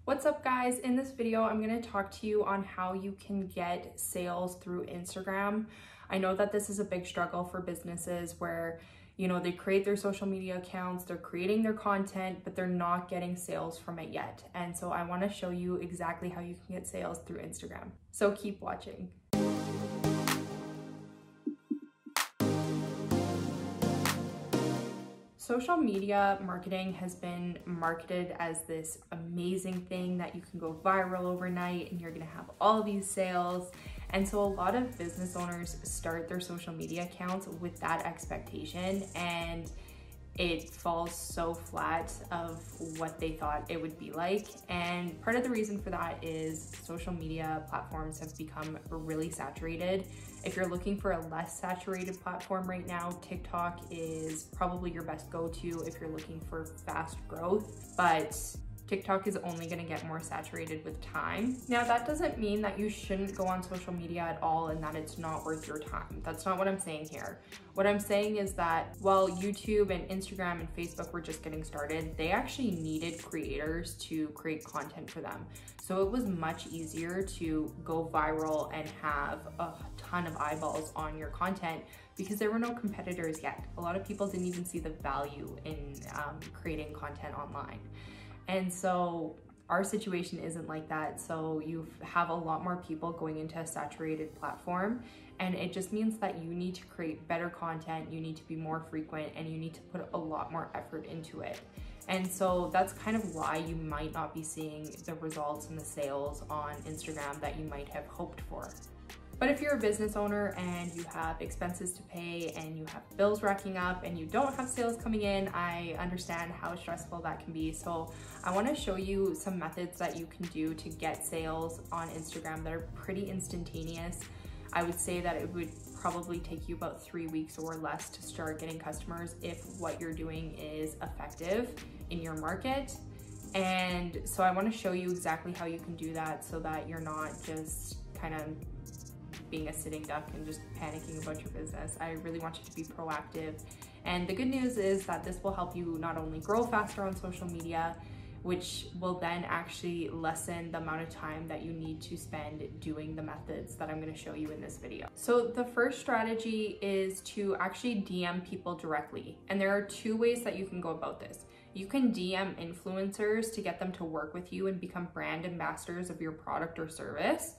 What's up guys? In this video, I'm going to talk to you on how you can get sales through Instagram. I know that this is a big struggle for businesses where, they create their social media accounts, they're creating their content, but they're not getting sales from it yet. And so I want to show you exactly how you can get sales through Instagram. So keep watching. Social media marketing has been marketed as this amazing thing that you can go viral overnight and you're gonna have all these sales. And so a lot of business owners start their social media accounts with that expectation, and it falls so flat of what they thought it would be like. And part of the reason for that is social media platforms have become really saturated. If you're looking for a less saturated platform right now, TikTok is probably your best go-to if you're looking for fast growth, but TikTok is only going to get more saturated with time. Now, that doesn't mean that you shouldn't go on social media at all and that it's not worth your time. That's not what I'm saying here. What I'm saying is that while YouTube and Instagram and Facebook were just getting started, they actually needed creators to create content for them. So it was much easier to go viral and have a ton of eyeballs on your content because there were no competitors yet. A lot of people didn't even see the value in creating content online. And so our situation isn't like that. So you have a lot more people going into a saturated platform, and it just means that you need to create better content, you need to be more frequent, and you need to put a lot more effort into it. And so that's kind of why you might not be seeing the results and the sales on Instagram that you might have hoped for. But if you're a business owner and you have expenses to pay and you have bills racking up and you don't have sales coming in, I understand how stressful that can be. So I want to show you some methods that you can do to get sales on Instagram that are pretty instantaneous. I would say that it would probably take you about 3 weeks or less to start getting customers if what you're doing is effective in your market. And so I want to show you exactly how you can do that so that you're not just kind of being a sitting duck and just panicking about your business. I really want you to be proactive. And the good news is that this will help you not only grow faster on social media, which will then actually lessen the amount of time that you need to spend doing the methods that I'm going to show you in this video. So the first strategy is to actually DM people directly. And there are two ways that you can go about this. You can DM influencers to get them to work with you and become brand ambassadors of your product or service.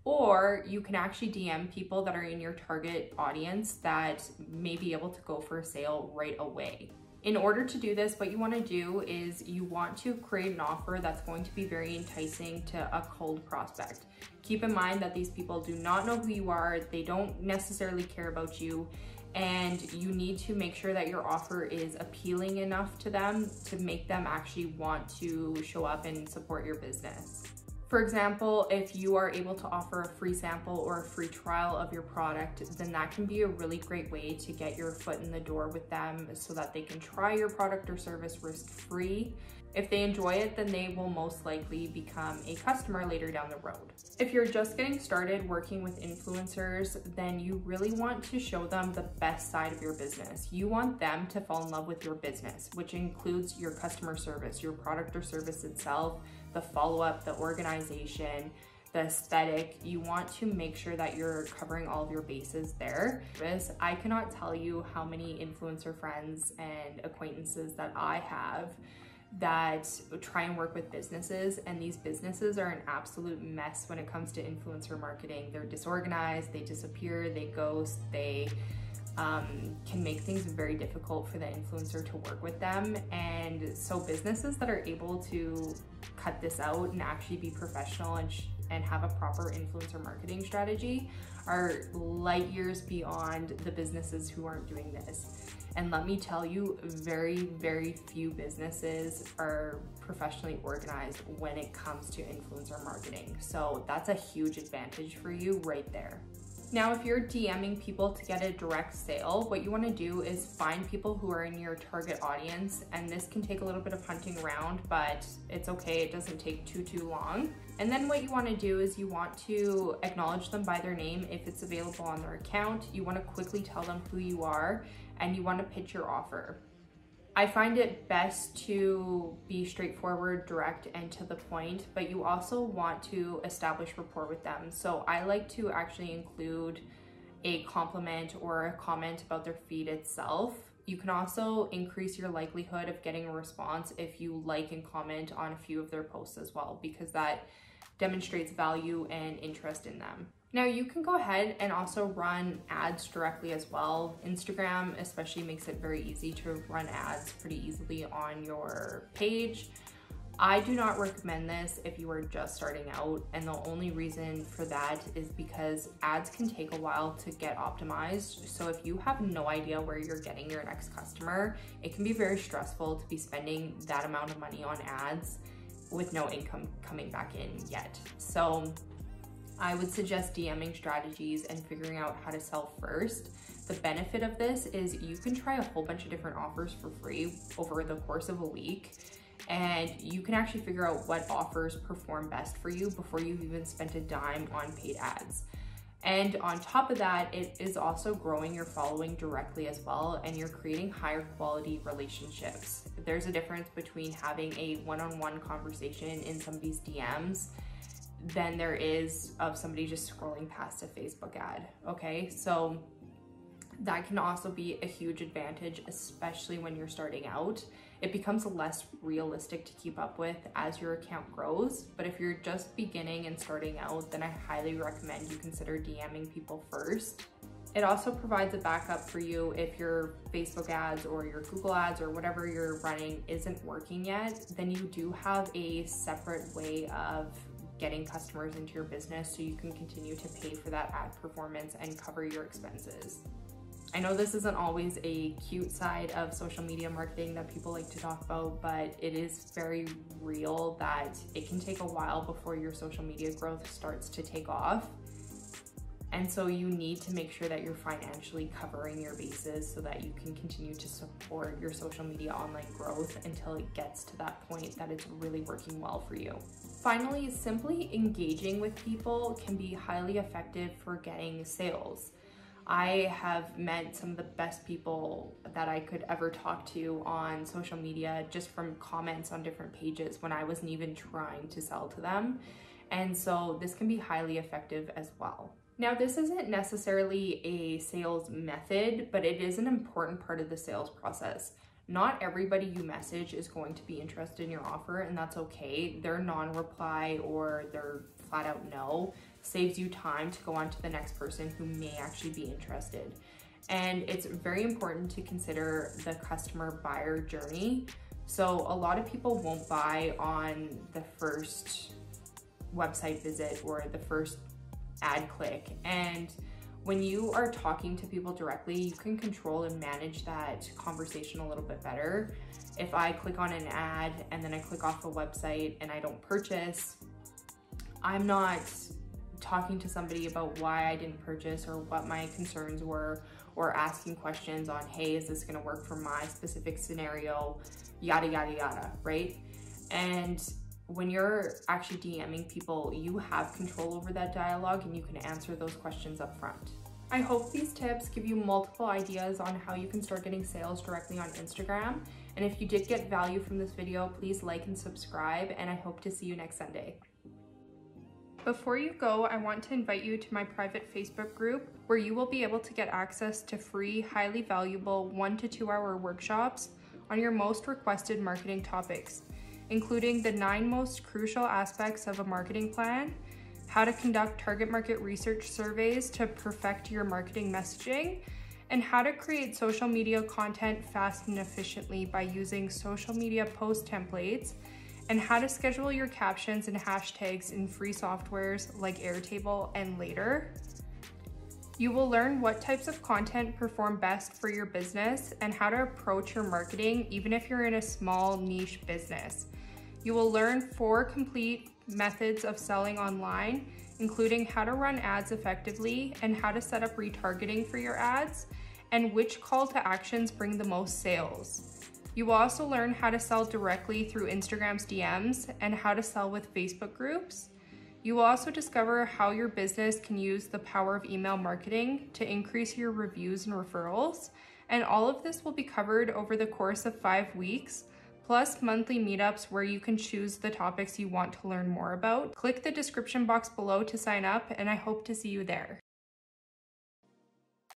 Or you can actually DM people that are in your target audience that may be able to go for a sale right away. In order to do this, what you want to do is you want to create an offer that's going to be very enticing to a cold prospect. Keep in mind that these people do not know who you are, they don't necessarily care about you, and you need to make sure that your offer is appealing enough to them to make them actually want to show up and support your business. For example, if you are able to offer a free sample or a free trial of your product, then that can be a really great way to get your foot in the door with them so that they can try your product or service risk-free. If they enjoy it, then they will most likely become a customer later down the road. If you're just getting started working with influencers, then you really want to show them the best side of your business. You want them to fall in love with your business, which includes your customer service, your product or service itself, the follow-up, the organization, the aesthetic. You want to make sure that you're covering all of your bases there. I cannot tell you how many influencer friends and acquaintances that I have that try and work with businesses, and these businesses are an absolute mess when it comes to influencer marketing. They're disorganized, they disappear, they ghost, they can make things very difficult for the influencer to work with them. And so businesses that are able to cut this out and actually be professional and have a proper influencer marketing strategy are light years beyond the businesses who aren't doing this. And let me tell you, very, very few businesses are professionally organized when it comes to influencer marketing. So that's a huge advantage for you right there. Now, if you're DMing people to get a direct sale, what you want to do is find people who are in your target audience, and this can take a little bit of hunting around, but it's okay, it doesn't take too long. And then what you want to do is you want to acknowledge them by their name if it's available on their account. You want to quickly tell them who you are, and you want to pitch your offer. I find it best to be straightforward, direct, and to the point, but you also want to establish rapport with them. So I like to actually include a compliment or a comment about their feed itself. You can also increase your likelihood of getting a response if you like and comment on a few of their posts as well, because that demonstrates value and interest in them. Now you can go ahead and also run ads directly as well. Instagram especially makes it very easy to run ads pretty easily on your page. I do not recommend this if you are just starting out, and the only reason for that is because ads can take a while to get optimized. So if you have no idea where you're getting your next customer, it can be very stressful to be spending that amount of money on ads with no income coming back in yet. So I would suggest DMing strategies and figuring out how to sell first. The benefit of this is you can try a whole bunch of different offers for free over the course of a week, and you can actually figure out what offers perform best for you before you've even spent a dime on paid ads. And on top of that, it is also growing your following directly as well, and you're creating higher quality relationships. There's a difference between having a one-on-one conversation in somebody's DMs than there is of somebody just scrolling past a Facebook ad, okay? So that can also be a huge advantage, especially when you're starting out. It becomes less realistic to keep up with as your account grows, but if you're just beginning and starting out, then I highly recommend you consider DMing people first. It also provides a backup for you if your Facebook ads or your Google ads or whatever you're running isn't working yet, then you do have a separate way of getting customers into your business so you can continue to pay for that ad performance and cover your expenses. I know this isn't always a cute side of social media marketing that people like to talk about, but it is very real that it can take a while before your social media growth starts to take off. And so you need to make sure that you're financially covering your bases so that you can continue to support your social media online growth until it gets to that point that it's really working well for you. Finally, simply engaging with people can be highly effective for getting sales. I have met some of the best people that I could ever talk to on social media just from comments on different pages when I wasn't even trying to sell to them. And so this can be highly effective as well. Now, this isn't necessarily a sales method, but it is an important part of the sales process. Not everybody you message is going to be interested in your offer, and that's okay. Their non-reply or their flat out no saves you time to go on to the next person who may actually be interested. And it's very important to consider the customer buyer journey. So a lot of people won't buy on the first website visit or the first ad click. And when you are talking to people directly, you can control and manage that conversation a little bit better. If I click on an ad and then I click off a website and I don't purchase, I'm not talking to somebody about why I didn't purchase or what my concerns were, or asking questions on, hey, is this gonna work for my specific scenario, yada, yada, yada, right? And when you're actually DMing people, you have control over that dialogue and you can answer those questions up front. I hope these tips give you multiple ideas on how you can start getting sales directly on Instagram. And if you did get value from this video, please like and subscribe, and I hope to see you next Sunday. Before you go, I want to invite you to my private Facebook group where you will be able to get access to free, highly valuable 1 to 2 hour workshops on your most requested marketing topics, including the 9 most crucial aspects of a marketing plan, how to conduct target market research surveys to perfect your marketing messaging, and how to create social media content fast and efficiently by using social media post templates, and how to schedule your captions and hashtags in free softwares like Airtable and Later. You will learn what types of content perform best for your business and how to approach your marketing even if you're in a small niche business. You will learn 4 complete methods of selling online, including how to run ads effectively and how to set up retargeting for your ads, and which call to actions bring the most sales. You will also learn how to sell directly through Instagram's DMs and how to sell with Facebook groups. You will also discover how your business can use the power of email marketing to increase your reviews and referrals, And all of this will be covered over the course of 5 weeks, plus monthly meetups where you can choose the topics you want to learn more about. Click the description box below to sign up, and I hope to see you there.